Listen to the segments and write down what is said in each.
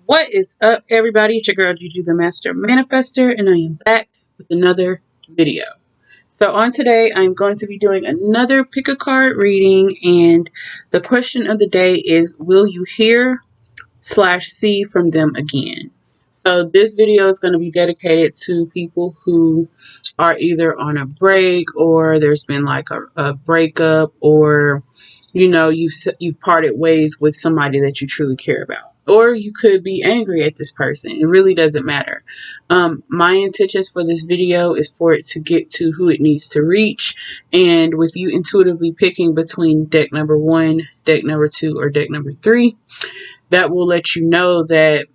What is up, everybody? It's your girl Juju the Master Manifester, and I am back with another video. So on today, I'm going to be doing another pick a card reading, and the question of the day is, will you hear/see from them again? So this video is going to be dedicated to people who are either on a break, or there's been like a breakup, or you've parted ways with somebody that you truly care about, or you could be angry at this person. It really doesn't matter. My intentions for this video is for it to get to who it needs to reach, and with you intuitively picking between deck number 1, deck number 2, or deck number 3, that will let you know that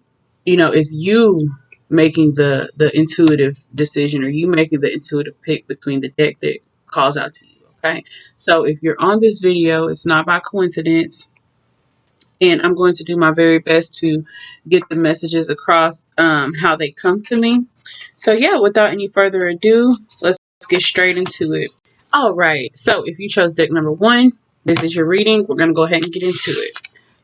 it's you making the intuitive decision, or you making the intuitive pick between the deck that calls out to you. Okay, so if you're on this video, it's not by coincidence, and I'm going to do my very best to get the messages across how they come to me. So yeah, without any further ado, let's get straight into it. All right, so if you chose deck number 1, this is your reading. We're going to go ahead and get into it.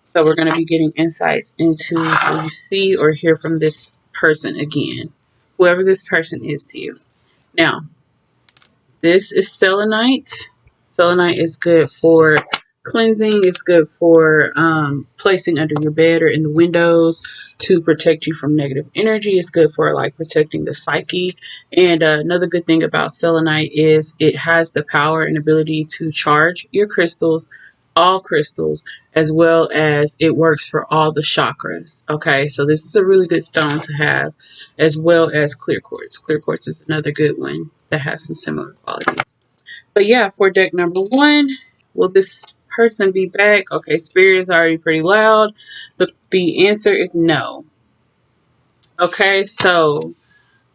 So we're going to be getting insights into will you see or hear from this person again, whoever this person is to you. Now, this is selenite. Selenite is good for cleansing. It's good for placing under your bed or in the windows to protect you from negative energy. It's good for like protecting the psyche. And another good thing about selenite is it has the power and ability to charge your crystals, all crystals, as well as it works for all the chakras. Okay, so this is a really good stone to have, as well as clear quartz. Clear quartz is another good one that has some similar qualities. But yeah, for deck number 1, will this person be back? Okay, spirit is already pretty loud. The answer is no. Okay, so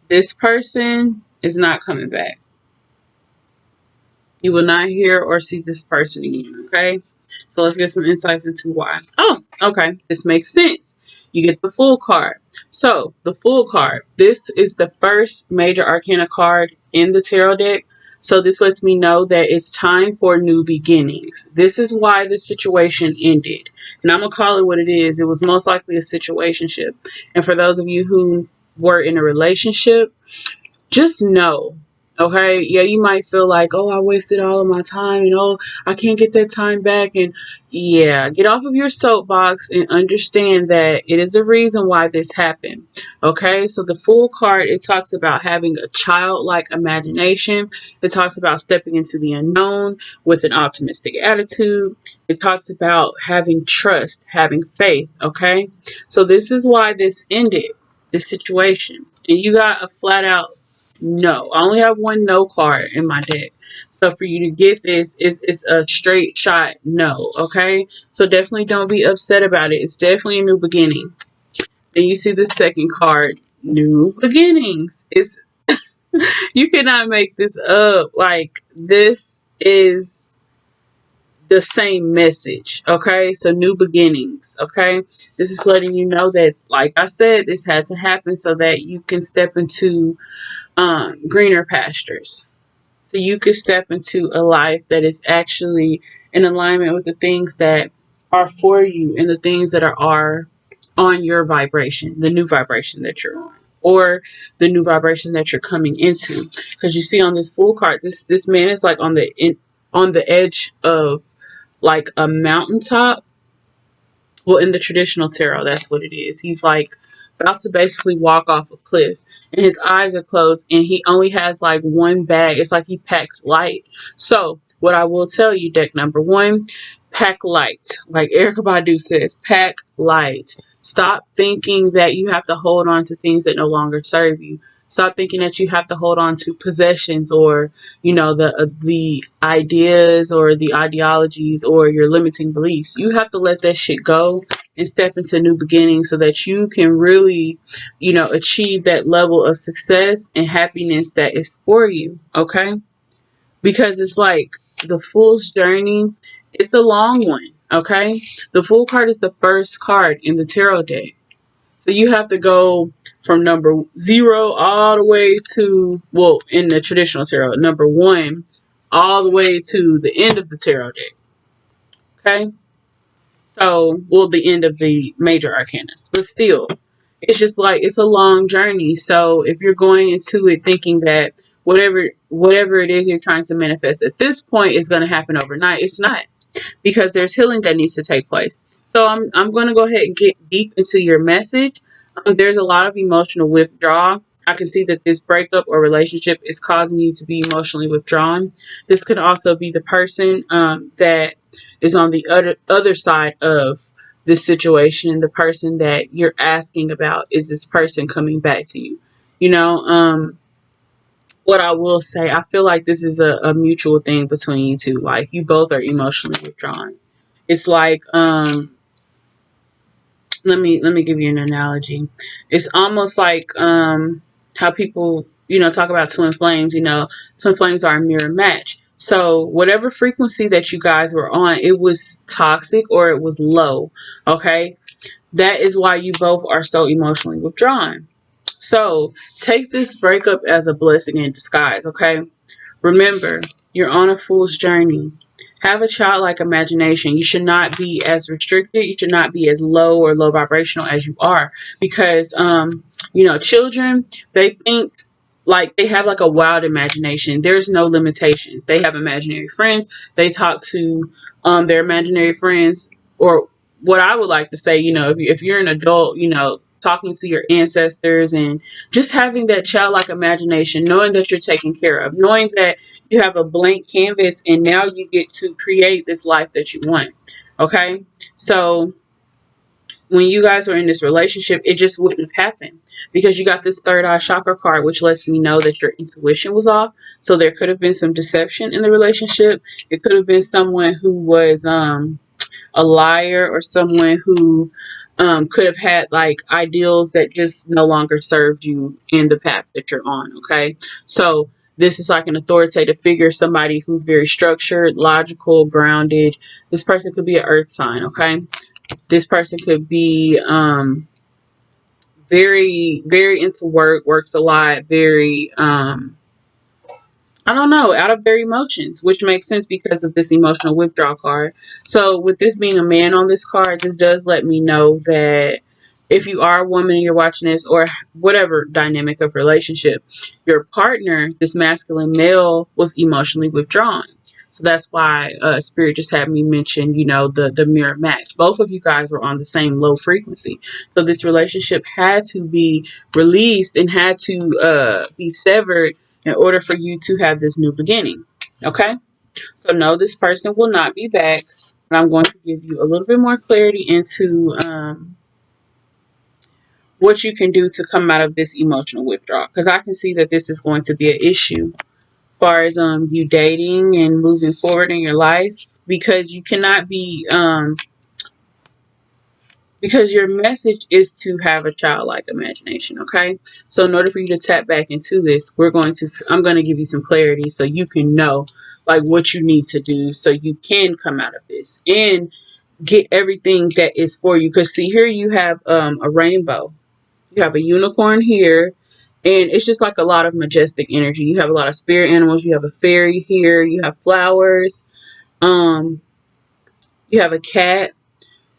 this person is not coming back. You will not hear or see this person again. Okay, so let's get some insights into why. Oh, okay, this makes sense. You get the Fool card. So the Fool card, this is the first major arcana card in the tarot deck. So this lets me know that it's time for new beginnings. This is why the situation ended. And I'm going to call it what it is. It was most likely a situationship. And for those of you who were in a relationship, just know, okay, yeah, you might feel like, oh, I wasted all of my time, and oh, I can't get that time back. And yeah, get off of your soapbox and understand that it is a reason why this happened. Okay, so the Fool card, it talks about having a childlike imagination. It talks about stepping into the unknown with an optimistic attitude. It talks about having trust, having faith. Okay, so this is why this ended, this situation. And you got a flat out no. I only have one no card in my deck. So for you to get this, it's a straight shot no, okay? So definitely don't be upset about it. It's definitely a new beginning. Then you see the second card, new beginnings. It's you cannot make this up. Like, this is the same message, okay? So new beginnings, okay? This is letting you know that, like I said, this had to happen so that you can step into greener pastures. So you could step into a life that is actually in alignment with the things that are for you and the things that are on your vibration, the new vibration that you're on, or the new vibration that you're coming into. Because you see on this Fool card, this man is like on the edge of like a mountaintop. Well, in the traditional tarot, that's what it is. He's like about to basically walk off a cliff, and his eyes are closed, and he only has like one bag. It's like he packed light. So what I will tell you, deck number 1, pack light. Like Erykah Badu says, pack light. Stop thinking that you have to hold on to things that no longer serve you. Stop thinking that you have to hold on to possessions, or the ideas or the ideologies or your limiting beliefs. You have to let that shit go and step into new beginnings so that you can really, achieve that level of success and happiness that is for you. Okay, because it's like the Fool's journey. It's a long one. Okay, the Fool card is the first card in the tarot deck. So you have to go from number 0 all the way to, well, in the traditional tarot, number 1 all the way to the end of the tarot deck. Okay? So, well, the end of the major arcanas, but still, it's just like it's a long journey. So, if you're going into it thinking that whatever it is you're trying to manifest at this point is going to happen overnight, it's not, because there's healing that needs to take place. So, I'm going to go ahead and get deep into your message. There's a lot of emotional withdrawal. I can see that this breakup or relationship is causing you to be emotionally withdrawn. This could also be the person that is on the other side of this situation, the person that you're asking about. Is this person coming back to you? You know, what I will say, I feel like this is a mutual thing between you two. Like, you both are emotionally withdrawn. It's like, let me give you an analogy. It's almost like how people, talk about twin flames. Twin flames are a mirror match. So whatever frequency that you guys were on, it was toxic or it was low. Okay, that is why you both are so emotionally withdrawn. So take this breakup as a blessing in disguise. Okay, remember, you're on a fool's journey. Have a childlike imagination. You should not be as restricted. You should not be as low or low vibrational as you are, because children, they think, like, they have like a wild imagination. There's no limitations. They have imaginary friends. They talk to their imaginary friends, or what I would like to say, if you're an adult, talking to your ancestors and just having that childlike imagination, knowing that you're taken care of, knowing that you have a blank canvas and now you get to create this life that you want. Okay, so when you guys were in this relationship, it just wouldn't have happened, because you got this third eye chakra card, which lets me know that your intuition was off. So there could have been some deception in the relationship. It could have been someone who was a liar, or someone who could have had like ideals that just no longer served you in the path that you're on. Okay, so this is like an authoritative figure, somebody who's very structured, logical, grounded. This person could be an earth sign. Okay, this person could be very, very into work, works a lot, very I don't know, out of their emotions, which makes sense because of this emotional withdrawal card. So with this being a man on this card, this does let me know that if you are a woman and you're watching this, or whatever dynamic of relationship, your partner, this masculine male, was emotionally withdrawn. So that's why Spirit just had me mention, the mirror match. Both of you guys were on the same low frequency. So this relationship had to be released and had to be severed in order for you to have this new beginning. Okay? So no, this person will not be back. But I'm going to give you a little bit more clarity into what you can do to come out of this emotional withdrawal. Because I can see that this is going to be an issue as far as you dating and moving forward in your life. Because you cannot be because your message is to have a childlike imagination. Okay, so in order for you to tap back into this, I'm going to give you some clarity so you can know like what you need to do so you can come out of this and get everything that is for you. Because see, here you have a rainbow, you have a unicorn here, and it's just like a lot of majestic energy. You have a lot of spirit animals, you have a fairy here, you have flowers, um you have a cat.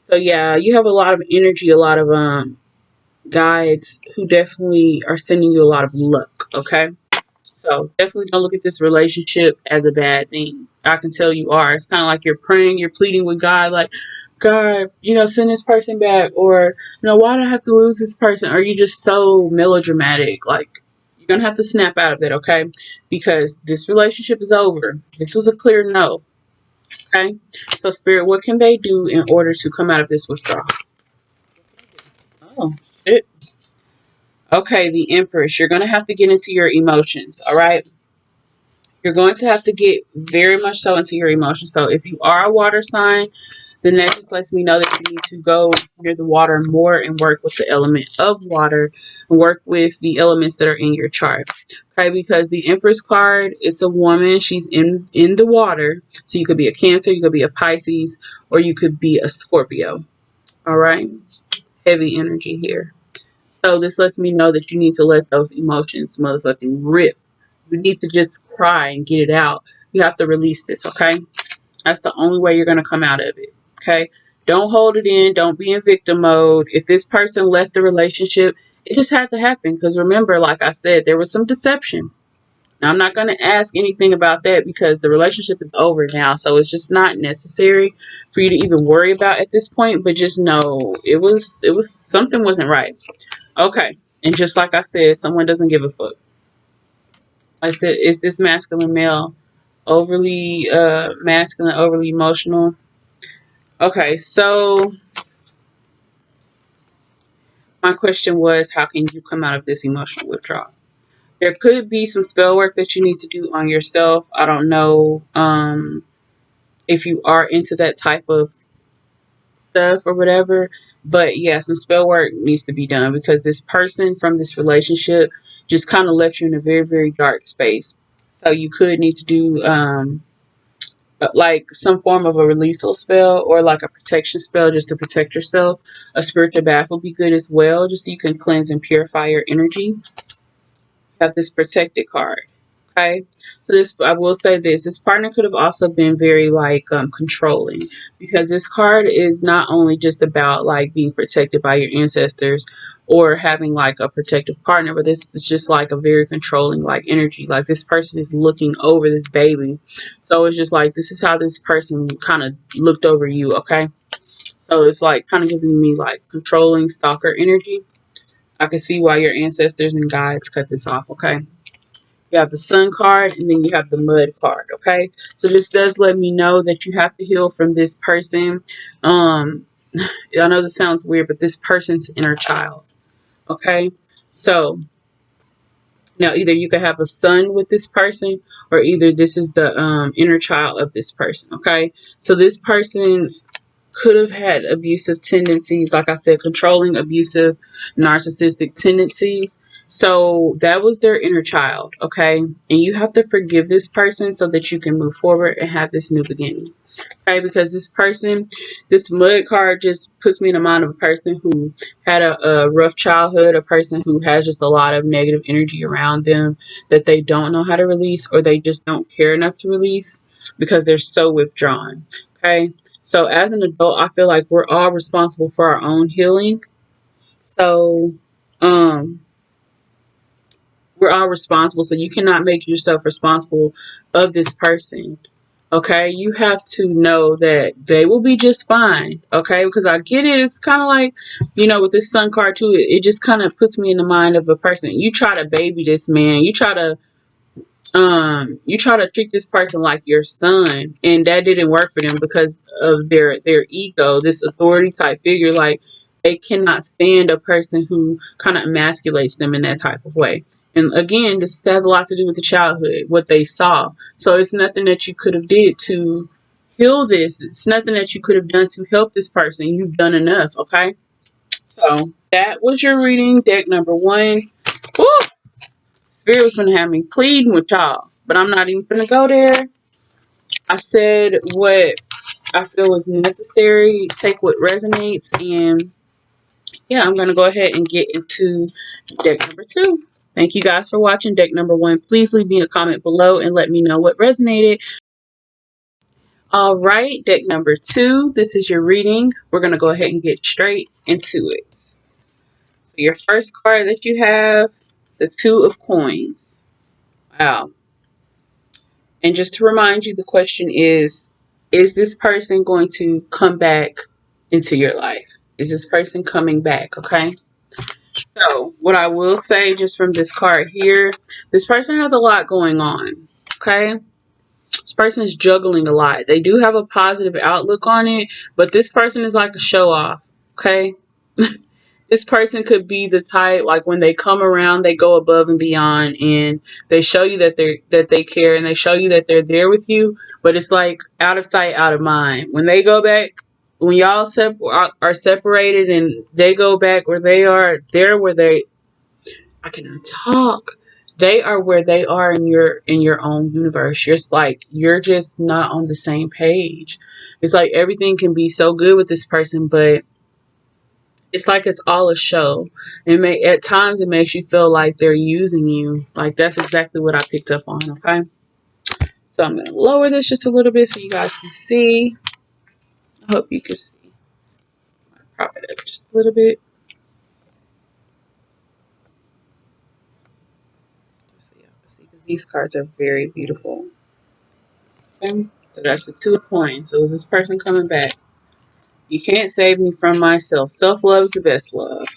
So yeah, you have a lot of energy, a lot of guides who definitely are sending you a lot of luck. Okay, so definitely don't look at this relationship as a bad thing. I can tell you are. It's kind of like you're praying, you're pleading with God, like, God, send this person back, or why do I have to lose this person? Or you just so melodramatic? Like, you're gonna have to snap out of it. Okay, because this relationship is over. This was a clear no. Okay, so Spirit, what can they do in order to come out of this withdrawal? Oh, shit. Okay, the Empress. You're going to have to get into your emotions, all right? You're going to have to get very much so into your emotions. So if you are a water sign, then that just lets me know that you need to go near the water more and work with the element of water and work with the elements that are in your chart. Okay, because the Empress card, it's a woman. She's in the water. So you could be a Cancer, you could be a Pisces, or you could be a Scorpio. All right? Heavy energy here. So this lets me know that you need to let those emotions motherfucking rip. You need to just cry and get it out. You have to release this, okay? That's the only way you're going to come out of it, okay? Don't hold it in. Don't be in victim mode. If this person left the relationship, it just had to happen. Because remember, like I said, there was some deception. Now, I'm not going to ask anything about that because the relationship is over now. So it's just not necessary for you to even worry about at this point. But just know it was something wasn't right. Okay. And just like I said, someone doesn't give a fuck. Like is this masculine male overly masculine, overly emotional? Okay, so my question was, how can you come out of this emotional withdrawal? There could be some spell work that you need to do on yourself. I don't know if you are into that type of stuff or whatever, but yeah, some spell work needs to be done because this person from this relationship just kind of left you in a very, very dark space. So you could need to do like some form of a releasal spell or like a protection spell just to protect yourself. A spiritual bath will be good as well, just so you can cleanse and purify your energy. Have this protected card. Okay, so this, I will say this partner could have also been very like controlling, because this card is not only just about like being protected by your ancestors or having like a protective partner, but this is just like a very controlling like energy. Like this person is looking over this baby, so it's just like this is how this person kind of looked over you. Okay, so it's like kind of giving me like controlling stalker energy. I can see why your ancestors and guides cut this off. Okay, you have the sun card and then you have the mud card. Okay, so this does let me know that you have to heal from this person. um I know this sounds weird, but this person's inner child. Okay, so now either you could have a son with this person, or either this is the inner child of this person. Okay, so this person could have had abusive tendencies, like I said, controlling, abusive, narcissistic tendencies. So that was their inner child. Okay, and you have to forgive this person so that you can move forward and have this new beginning. Okay, because this person, this mud card just puts me in the mind of a person who had a rough childhood, a person who has just a lot of negative energy around them that they don't know how to release, or they just don't care enough to release because they're so withdrawn. Okay, so as an adult, I feel like we're all responsible for our own healing. So, um, we're all responsible. So you cannot make yourself responsible of this person. Okay, you have to know that they will be just fine. Okay, because I get it. It's kind of like, with this sun card too. It just kind of puts me in the mind of a person. You try to baby this man. You try to treat this person like your son, and that didn't work for them because of their ego, this authority type figure. Like, they cannot stand a person who kind of emasculates them in that type of way. And again, this has a lot to do with the childhood, what they saw. So it's nothing that you could have did to heal this. It's nothing that you could have done to help this person. You've done enough. Okay, so that was your reading, deck number one. Woo! Spirit was gonna have me pleading with y'all, but I'm not even gonna go there. I said what I feel is necessary, take what resonates, and yeah, I'm gonna go ahead and get into deck number two. Thank you guys for watching deck number one. Please leave me a comment below and let me know what resonated. All right, deck number two. This is your reading. We're gonna go ahead and get straight into it. So your first card that you have, the Two of Coins. Wow. And just to remind you, the question is this person going to come back into your life? Is this person coming back? Okay. So, what I will say just from this card here, this person has a lot going on. Okay. This person is juggling a lot. They do have a positive outlook on it, but this person is like a show off. Okay. This person could be the type, like, when they come around, they go above and beyond, and they show you that they care, and they show you that they're there with you, but it's like out of sight, out of mind. When they go back, when y'all are separated and they go back where they are, they're where they, I cannot talk. They are where they are in your own universe. You're just not on the same page. It's like everything can be so good with this person, but it's like it's all a show. At times it makes you feel like they're using you. Like, that's exactly what I picked up on. Okay, so I'm gonna lower this just a little bit so you guys can see. I hope you can see. prop it up just a little bit. So y'all can see, because these cards are very beautiful. Okay, so that's the Two of Coins. So is this person coming back? You can't save me from myself. Self-love is the best love.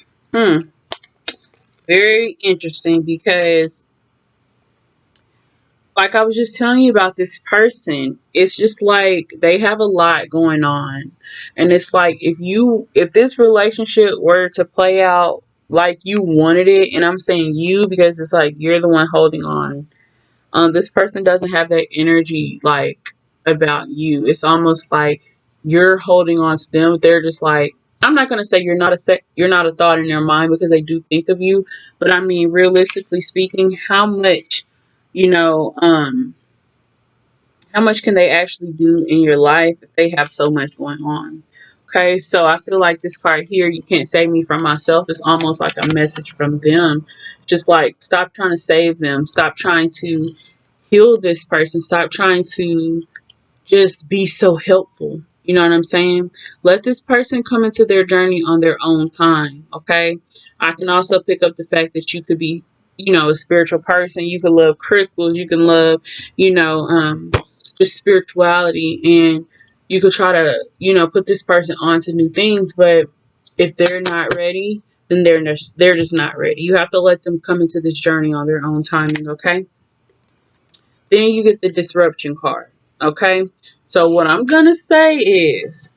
Very interesting, because like I was just telling you about this person, it's just like they have a lot going on. And it's like if this relationship were to play out like you wanted it, and I'm saying you because it's like you're the one holding on. This person doesn't have that energy like about you. It's almost like you're holding on to them. They're just like, I'm not gonna say you're not a thought in their mind, because they do think of you, but I mean realistically speaking, you know, um how much can they actually do in your life if they have so much going on? Okay, so I feel like this card here, you can't save me from myself, is almost like a message from them. Just like, stop trying to save them. Stop trying to heal this person. Stop trying to just be so helpful. You know what I'm saying? Let this person come into their journey on their own time. Okay. I can also pick up the fact that you could be, a spiritual person. You can love crystals. You can love, you know, just spirituality. And you could try to, put this person onto new things. But if they're not ready, then they're just not ready. You have to let them come into this journey on their own timing. Okay. Then you get the disruption card. Okay. So what I'm going to say is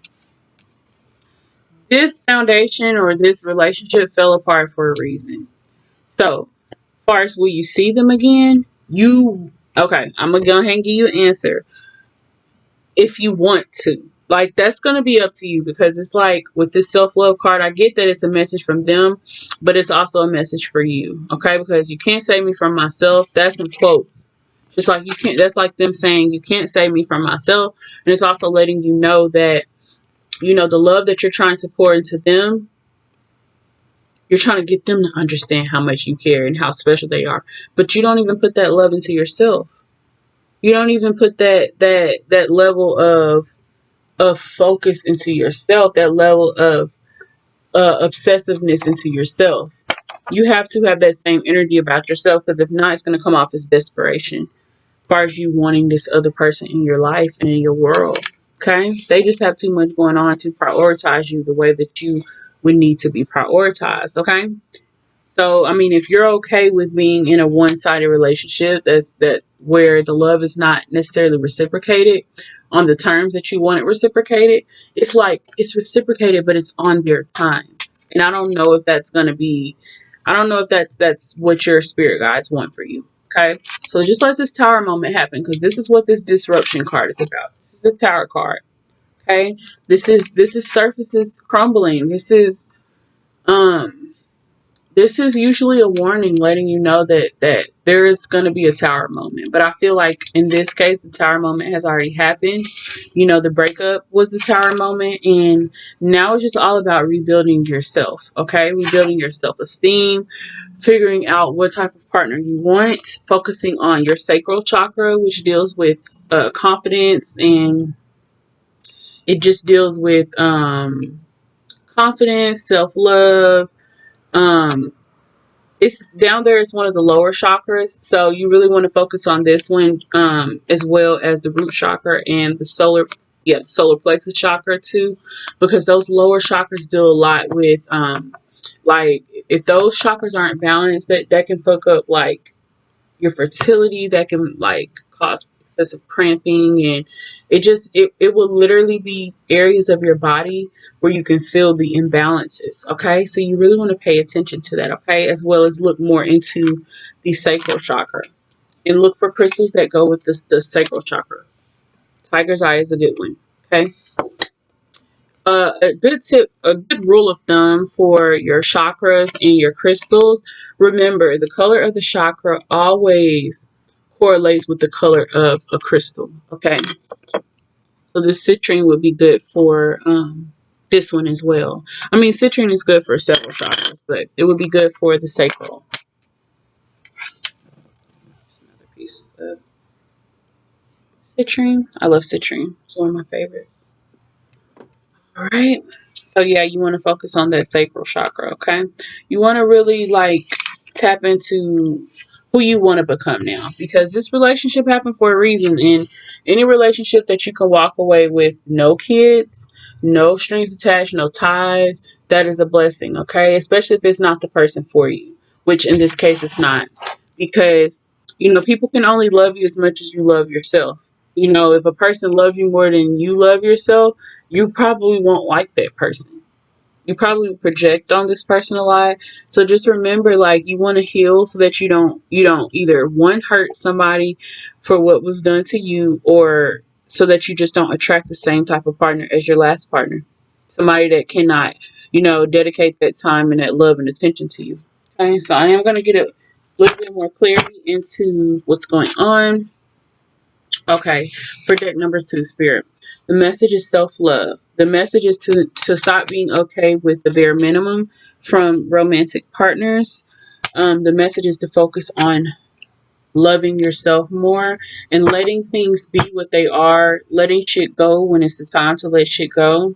this foundation or this relationship fell apart for a reason. So, as far as will you see them again? Okay, I'm going to go ahead and give you an answer. If you want to. Like, that's going to be up to you, because it's like with this self-love card, I get that it's a message from them, but it's also a message for you. Okay, because you can't save me from myself. That's in quotes. Just like you can't, that's like them saying you can't save me from myself. And it's also letting you know that, the love that you're trying to pour into them, you're trying to get them to understand how much you care and how special they are. But you don't even put that love into yourself. You don't even put that level of focus into yourself, that level of obsessiveness into yourself. You have to have that same energy about yourself, because if not, it's going to come off as desperation, as far as you wanting this other person in your life and in your world. Okay, they just have too much going on to prioritize you the way that you would need to be prioritized. Okay, so I mean, if you're okay with being in a one-sided relationship, that where the love is not necessarily reciprocated on the terms that you want it reciprocated, it's like it's reciprocated, but it's on their time. And I don't know if that's gonna be, I don't know if that's what your spirit guides want for you. Okay, so just let this tower moment happen, because this is what this disruption card is about. This is the tower card. Okay, this is surfaces crumbling. Um this is usually a warning letting you know that there is going to be a tower moment. But I feel like in this case, the tower moment has already happened. The breakup was the tower moment, and now it's just all about rebuilding yourself. Okay, rebuilding your self-esteem, figuring out what type of partner you want, focusing on your sacral chakra, which deals with confidence, and it just deals with confidence, self-love. um it's down there. It's one of the lower chakras, so you really want to focus on this one, as well as the root chakra and the solar plexus chakra too, because those lower chakras deal a lot with, like, if those chakras aren't balanced, that can fuck up like your fertility. That can like cause excessive cramping, and it will literally be areas of your body where you can feel the imbalances. Okay, so you really want to pay attention to that. Okay, as well as look more into the sacral chakra, and look for crystals that go with the sacral chakra. Tiger's eye is a good one. Okay, a good tip, a good rule of thumb for your chakras and your crystals. Remember, the color of the chakra always correlates with the color of a crystal. Okay, so this citrine would be good for this one as well. I mean, citrine is good for several chakras, but it would be good for the sacral. Another piece of citrine. I love citrine. It's one of my favorites. All right. So yeah, you want to focus on that sacral chakra, okay? You want to really like tap into who you want to become now, because this relationship happened for a reason. And any relationship that you can walk away with no kids, no strings attached, no ties, that is a blessing, okay? Especially if it's not the person for you, which in this case it's not. Because people can only love you as much as you love yourself. If a person loves you more than you love yourself, you probably won't like that person. You probably project on this person a lot. So just remember, like, you want to heal so that you don't either one hurt somebody for what was done to you, or so that you just don't attract the same type of partner as your last partner. Somebody that cannot, dedicate that time and that love and attention to you. Okay, so I am going to get a little bit more clarity into what's going on. Okay, for deck number 2, Spirit. The message is self-love. The message is to stop being okay with the bare minimum from romantic partners. The message is to focus on loving yourself more and letting things be what they are, letting shit go when it's the time to let shit go.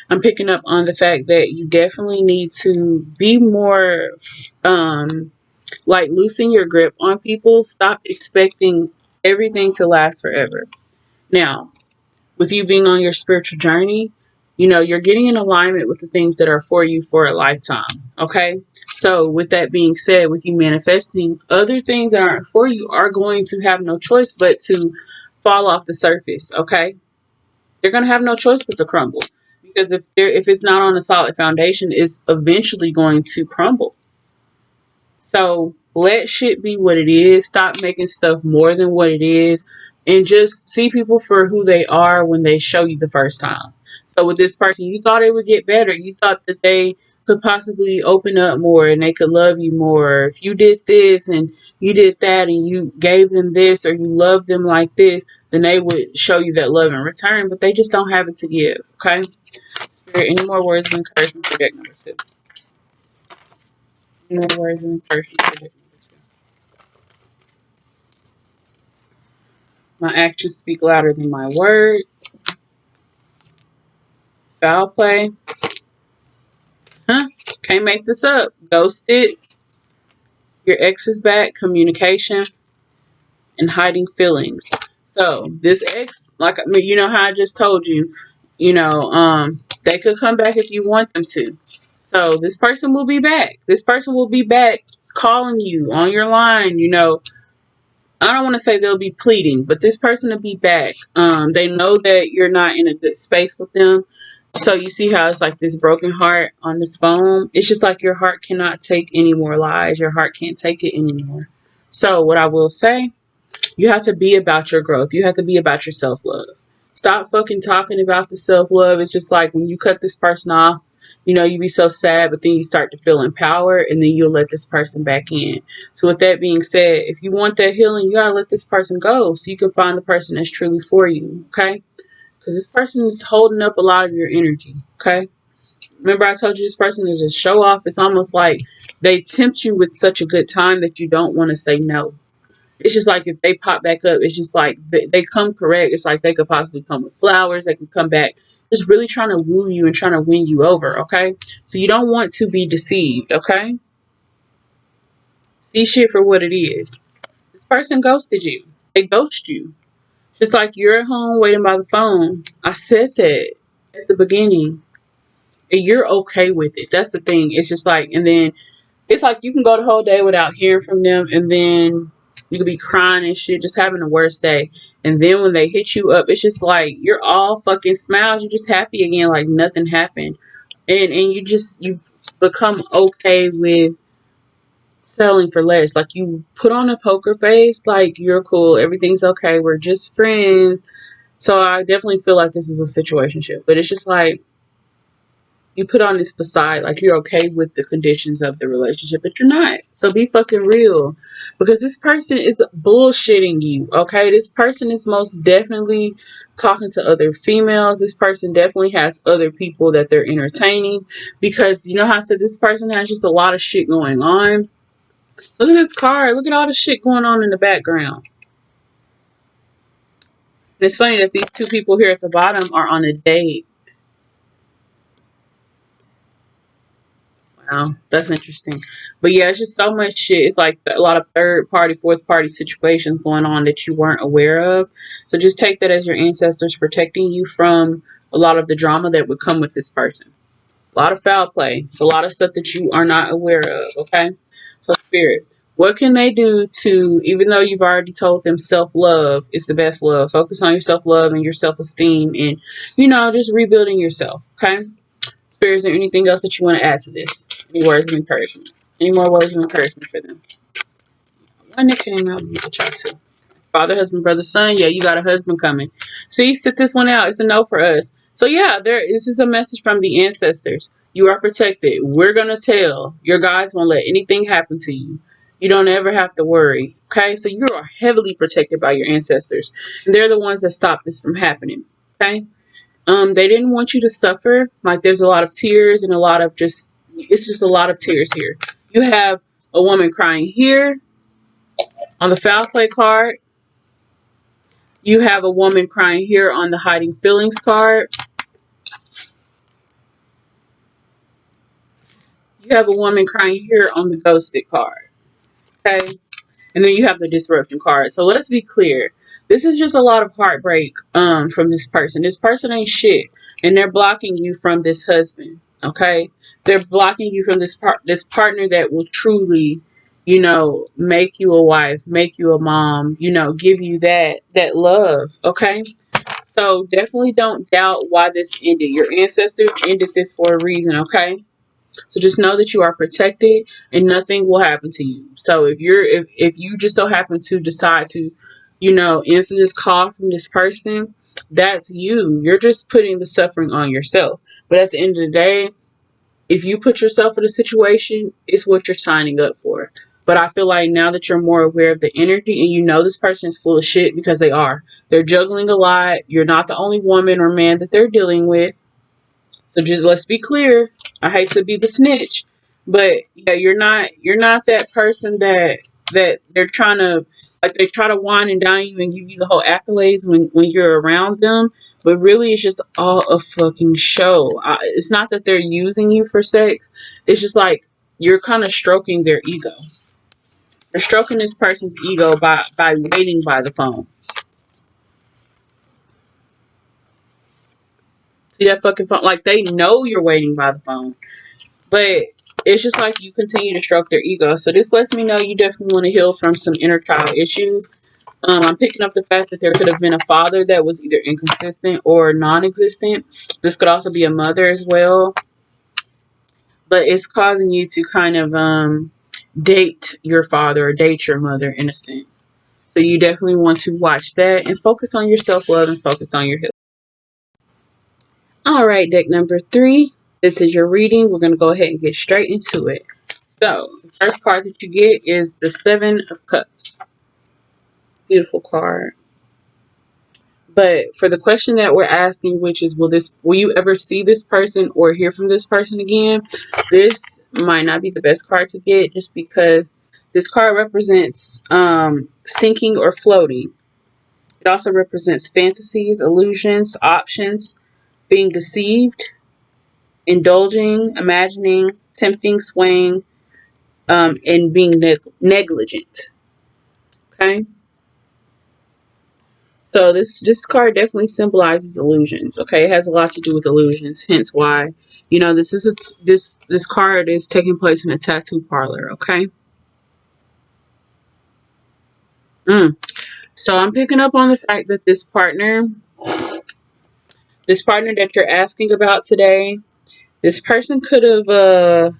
I'm picking up on the fact that you definitely need to be more, like, loosen your grip on people. Stop expecting everything to last forever. Now, with you being on your spiritual journey, you're getting in alignment with the things that are for you for a lifetime. Okay. So with that being said, with you manifesting, other things that aren't for you are going to have no choice but to fall off the surface. Okay. They're going to have no choice but to crumble, because if it's not on a solid foundation, it's eventually going to crumble. So let shit be what it is. Stop making stuff more than what it is. And just see people for who they are when they show you the first time. So with this person, you thought it would get better. You thought that they could possibly open up more and they could love you more. If you did this and you did that and you gave them this, or you loved them like this, then they would show you that love in return. But they just don't have it to give. Okay? Spirit, any more words of encouragement for deck number 2? Any more words of encouragement for deck number 2? My actions speak louder than my words. Foul play. Huh? Can't make this up. Ghosted. Your ex is back. Communication and hiding feelings. So this ex, like, I mean, you know how I just told you, they could come back if you want them to. So this person will be back. This person will be back calling you on your line. I don't want to say they'll be pleading, but this person will be back. They know that you're not in a good space with them. So you see how it's like this broken heart on this phone. It's just like your heart cannot take any more lies. Your heart can't take it anymore. So what I will say, you have to be about your growth. You have to be about your self-love. Stop fucking talking about the self-love. It's just like when you cut this person off, you be so sad, but then you start to feel empowered, and then you'll let this person back in. So with that being said, if you want that healing, you gotta let this person go so you can find the person that's truly for you, okay? Because this person is holding up a lot of your energy, okay? Remember I told you this person is a show off. It's almost like they tempt you with such a good time that you don't want to say no. It's just like if they pop back up, it's just like they come correct. It's like they could possibly come with flowers. They can come back just really trying to woo you and trying to win you over, okay? So you don't want to be deceived, okay? See shit for what it is. This person ghosted you. They ghost you. Just like you're at home waiting by the phone. I said that at the beginning. And you're okay with it. That's the thing. It's just like, and then it's like you can go the whole day without hearing from them, and then you could be crying and shit, just having the worst day. And then when they hit you up, it's just like you're all fucking smiles. You're just happy again, like nothing happened. And you've become okay with settling for less. Like you put on a poker face, like you're cool, everything's okay, we're just friends. So I definitely feel like this is a situationship, but it's just like you put on this facade like you're okay with the conditions of the relationship, but you're not. So be fucking real, because this person is bullshitting you, okay? This person is most definitely talking to other females. This person definitely has other people that they're entertaining, because you know how I said this person has just a lot of shit going on. Look at this card. Look at all the shit going on in the background. And it's funny that these two people here at the bottom are on a date. That's interesting. But yeah, it's just so much shit. It's like a lot of third party, fourth party situations going on that you weren't aware of. So just take that as your ancestors protecting you from a lot of the drama that would come with this person. A lot of foul play. It's a lot of stuff that you are not aware of, okay? So, spirit, what can they do to, even though you've already told them self love is the best love, focus on your self love and your self esteem and, just rebuilding yourself, okay? Spirit, is there anything else that you want to add to this? Any words of encouragement? Any more words of encouragement for them? One that came out, you can try to. Father, husband, brother, son. Yeah, you got a husband coming. See, sit this one out. It's a no for us. So yeah, this is a message from the ancestors. You are protected. We're gonna tell. Your guides won't let anything happen to you. You don't ever have to worry. Okay, so you are heavily protected by your ancestors, and they're the ones that stop this from happening. Okay, they didn't want you to suffer. Like there's a lot of tears and a lot of it's just a lot of tears here. You have a woman crying here on the foul play card. You have a woman crying here on the hiding feelings card. You have a woman crying here on the ghosted card. Okay. And then you have the disruption card. So let's be clear. This is just a lot of heartbreak from this person. This person ain't shit. And they're blocking you from this husband. Okay. They're blocking you from this partner that will truly, make you a wife, make you a mom, give you that love. Okay. So definitely don't doubt why this ended. Your ancestors ended this for a reason, okay? So just know that you are protected and nothing will happen to you. So if you just so happen to decide to, answer this call from this person, that's you. You're just putting the suffering on yourself. But at the end of the day, if you put yourself in a situation, it's what you're signing up for. But I feel like now that you're more aware of the energy and you know this person is full of shit because they are. They're juggling a lot. You're not the only woman or man that they're dealing with. So just let's be clear. I hate to be the snitch, but yeah, you're not that person that they're trying to like they try to wine and dine you and give you the whole accolades when you're around them, but really it's just all a fucking show. It's not that they're using you for sex. It's just like you're kind of stroking their ego. You're stroking this person's ego by waiting by the phone. See that fucking phone? Like they know you're waiting by the phone. But it's just like you continue to stroke their ego. So this lets me know you definitely want to heal from some inner child issues. I'm picking up the fact that there could have been a father that was either inconsistent or non-existent. This could also be a mother as well. But it's causing you to kind of date your father or date your mother in a sense. So you definitely want to watch that and focus on your self-love and focus on your healing. All right, deck number 3. This is your reading. We're going to go ahead and get straight into it. So, the first card that you get is the Seven of Cups. Beautiful card. But for the question that we're asking, which is, will you ever see this person or hear from this person again? This might not be the best card to get just because this card represents sinking or floating. It also represents fantasies, illusions, options, being deceived, indulging, imagining, tempting, swaying, and being negligent. Okay. So this card definitely symbolizes illusions. Okay, it has a lot to do with illusions. Hence why, this card is taking place in a tattoo parlor. Okay. So I'm picking up on the fact that this partner that you're asking about today, this person could have. I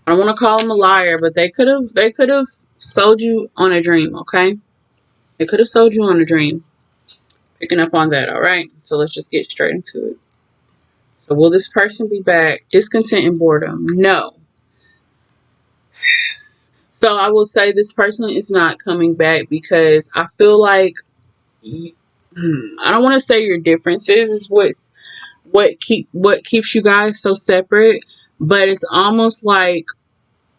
don't want to call them a liar, but they could have sold you on a dream. Okay, they could have sold you on a dream. Picking up on that. All right. So let's just get straight into it. So will this person be back? Discontent and boredom? No. So I will say this person is not coming back because I feel like I don't want to say your differences is what keeps you guys so separate, but it's almost like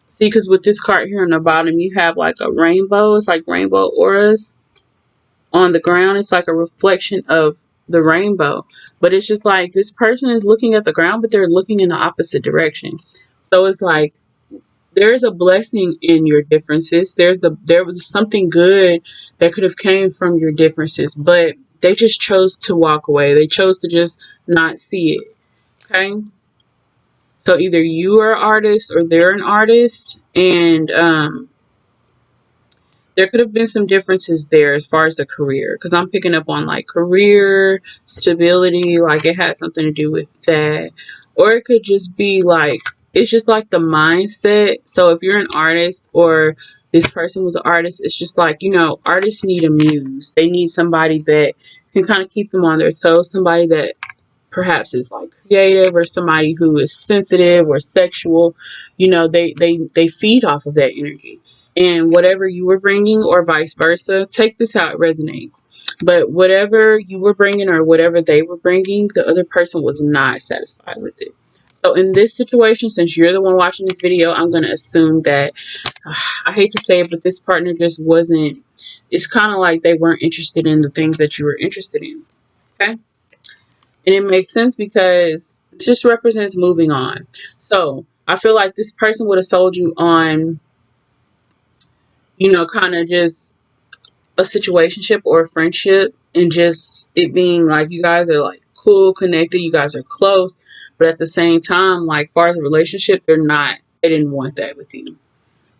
see because with this card here on the bottom you have like a rainbow. It's like rainbow auras on the ground. It's like a reflection of the rainbow, but it's just like this person is looking at the ground, but they're looking in the opposite direction. So it's like there is a blessing in your differences. There was something good that could have came from your differences, but they just chose to walk away. They chose to just not see it. Okay. So either you are an artist or they're an artist, and there could have been some differences there as far as the career, because I'm picking up on like career stability, like it had something to do with that. Or it could just be like it's just like the mindset. So if you're an artist or this person was an artist, it's just like, artists need a muse. They need somebody that can kind of keep them on their toes, somebody that perhaps is like creative, or somebody who is sensitive or sexual. They feed off of that energy, and whatever you were bringing or vice versa, take this how it resonates. But whatever you were bringing or whatever they were bringing, the other person was not satisfied with it. So in this situation, since you're the one watching this video, I'm going to assume that I hate to say it, but this partner just wasn't, it's kind of like they weren't interested in the things that you were interested in. Okay. And it makes sense because it just represents moving on. So I feel like this person would have sold you on, kind of just a situationship or a friendship, and just it being like you guys are like cool, connected, you guys are close, but at the same time, like far as a relationship, they didn't want that with you.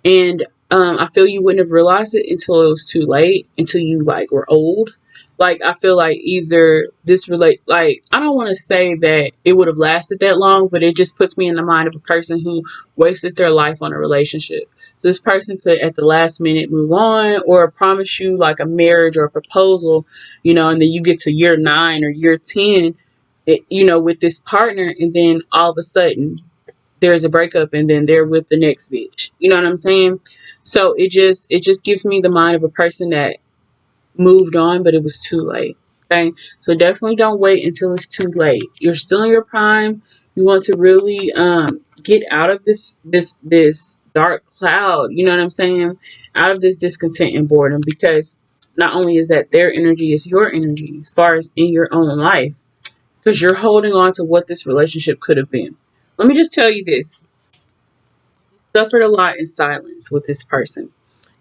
And I feel you wouldn't have realized it until it was too late, until you like were old. Like I feel like either like I don't want to say that it would have lasted that long, but it just puts me in the mind of a person who wasted their life on a relationship. So this person could at the last minute move on or promise you like a marriage or a proposal, and then you get to year 9 or year 10, with this partner, and then all of a sudden there's a breakup, and then they're with the next bitch. You know what I'm saying? So it just gives me the mind of a person that moved on, but it was too late. Okay, so definitely don't wait until it's too late. You're still in your prime. You want to really get out of this dark cloud. You know what I'm saying? Out of this discontent and boredom, because not only is that their energy, is your energy as far as in your own life, because you're holding on to what this relationship could have been. Let me just tell you this: suffered a lot in silence with this person.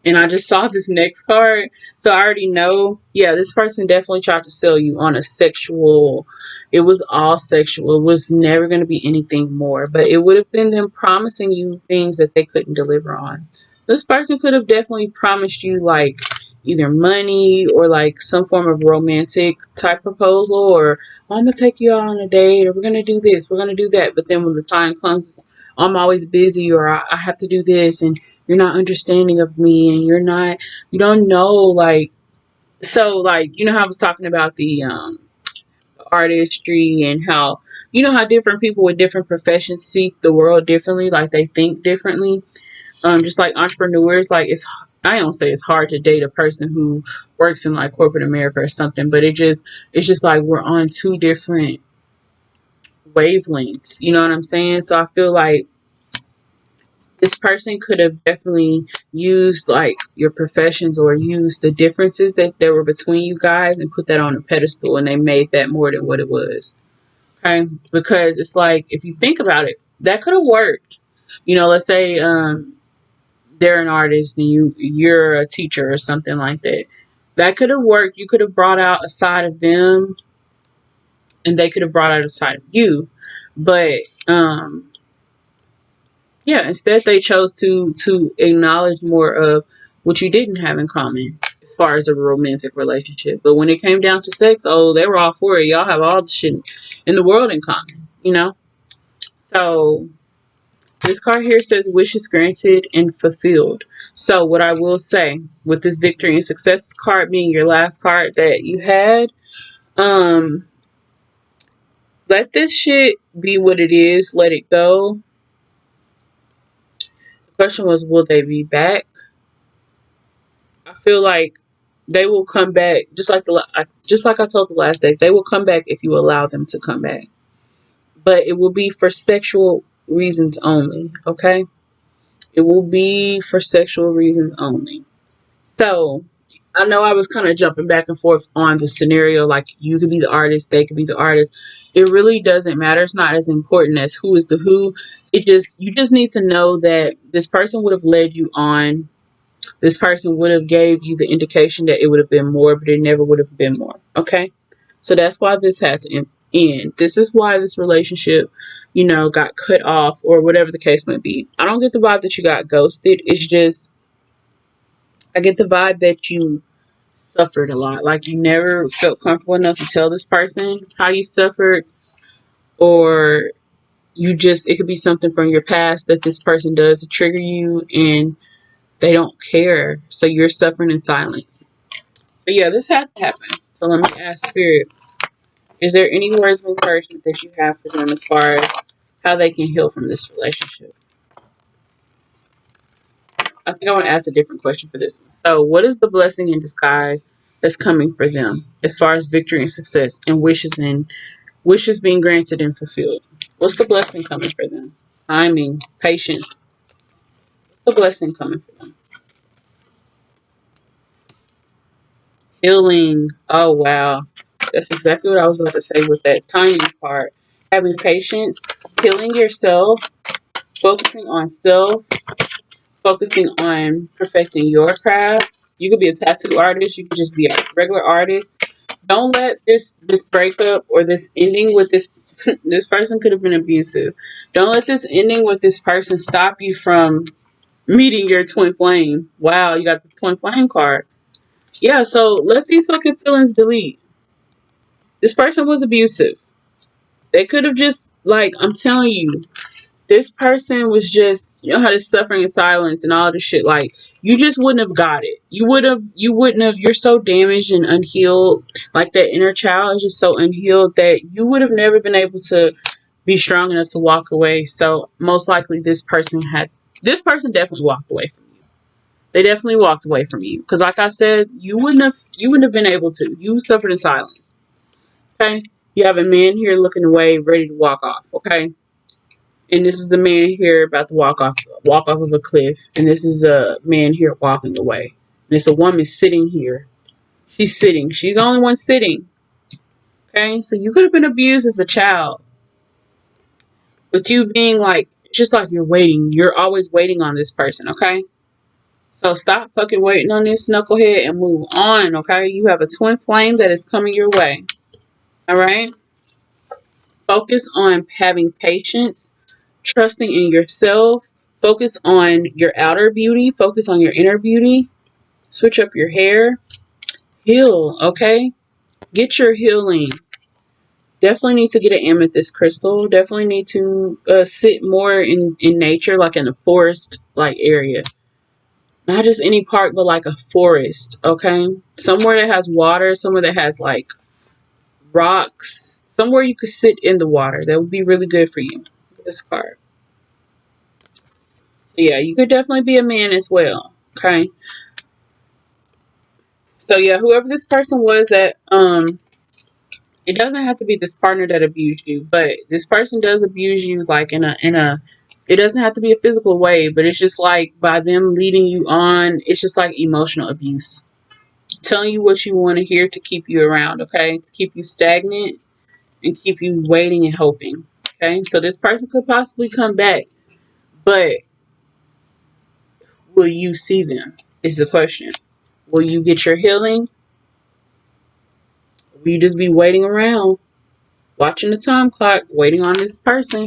And I just saw this next card, so I already know, yeah, this person definitely tried to sell you on a sexual. It was all sexual. It was never going to be anything more, but it would have been them promising you things that they couldn't deliver on. This person could have definitely promised you like either money or like some form of romantic type proposal, or, oh, I'm gonna take you out on a date, or we're gonna do this, we're gonna do that. But then when the time comes, I'm always busy, or I have to do this, and you're not understanding of me, and you don't know, like, so like, how I was talking about the artistry, and how how different people with different professions see the world differently, like they think differently. Just like entrepreneurs, like I don't say it's hard to date a person who works in like corporate America or something, but it's just like we're on two different wavelengths. You know what I'm saying? So I feel like this person could have definitely used like your professions, or used the differences that there were between you guys, and put that on a pedestal, and they made that more than what it was. Okay, because it's like, if you think about it, that could have worked. Let's say they're an artist and you're a teacher or something like that. That could have worked. You could have brought out a side of them, and they could have brought out a side of you. But um yeah, instead they chose to acknowledge more of what you didn't have in common as far as a romantic relationship. But when it came down to sex, oh, they were all for it. Y'all have all the shit in the world in common. So this card here says wishes granted and fulfilled. So what I will say, with this victory and success card being your last card that you had, um, let this shit be what it is. Let it go. The question was, will they be back? I feel like they will come back, just like I told the last day. They will come back if you allow them to come back, but it will be for sexual reasons only. Okay, it will be for sexual reasons only. So I know I was kind of jumping back and forth on the scenario, like you could be the artist, they could be the artist. it really doesn't matter. It's not as important as who is the who. You just need to know that this person would have led you on. This person would have gave you the indication that it would have been more, but it never would have been more. Okay? So that's why this had to end. This is why this relationship, got cut off or whatever the case may be. I don't get the vibe that you got ghosted. It's just I get the vibe that you suffered a lot. Like you never felt comfortable enough to tell this person how you suffered, or it could be something from your past that this person does to trigger you and they don't care. So you're suffering in silence. So yeah, this had to happen. So let me ask Spirit, is there any words of encouragement that you have for them as far as how they can heal from this relationship? I think I want to ask a different question for this one. So what is the blessing in disguise that's coming for them as far as victory and success and wishes being granted and fulfilled? What's the blessing coming for them? Timing, patience. What's the blessing coming for them? Healing. Oh wow. That's exactly what I was about to say with that timing part. Having patience, healing yourself, focusing on self, focusing on perfecting your craft. You could be a tattoo artist, you could just be a regular artist. Don't let this breakup or this ending with this this person could have been abusive. Don't let this ending with this person stop you from meeting your twin flame. Wow, you got the twin flame card. Yeah, so let these fucking feelings delete. This person was abusive. They could have just, like, I'm telling you, this person was just, how this suffering in silence and all this shit, like, you just wouldn't have got it. You wouldn't have, you're so damaged and unhealed. Like, that inner child is just so unhealed that you would have never been able to be strong enough to walk away. So, most likely, this person definitely walked away from you. They definitely walked away from you. Because, like I said, you wouldn't have been able to. You suffered in silence. Okay? You have a man here looking away, ready to walk off. Okay? And this is the man here about to walk off of a cliff. And this is a man here walking away. And it's a woman sitting here. She's sitting. She's the only one sitting. Okay? So you could have been abused as a child. With you being like, just like you're waiting. You're always waiting on this person. Okay? So stop fucking waiting on this knucklehead and move on. Okay? You have a twin flame that is coming your way. Alright? Focus on having patience, trusting in yourself. Focus on your outer beauty. Focus on your inner beauty. Switch up your hair. Heal, okay? Get your healing. Definitely need to get an amethyst crystal. Definitely need to sit more in nature, like in a forest like area. Not just any park, but like a forest, okay? Somewhere that has water, somewhere that has like rocks, somewhere you could sit in the water. That would be really good for you. This card. Yeah, you could definitely be a man as well, okay? So yeah, whoever this person was that it doesn't have to be this partner that abused you, but this person does abuse you like in a it doesn't have to be a physical way, but it's just like by them leading you on, it's just like emotional abuse. Telling you what you want to hear to keep you around, okay? To keep you stagnant and keep you waiting and hoping. Okay? So this person could possibly come back, but will you see them? Is the question. Will you get your healing? Will you just be waiting around, watching the time clock, waiting on this person?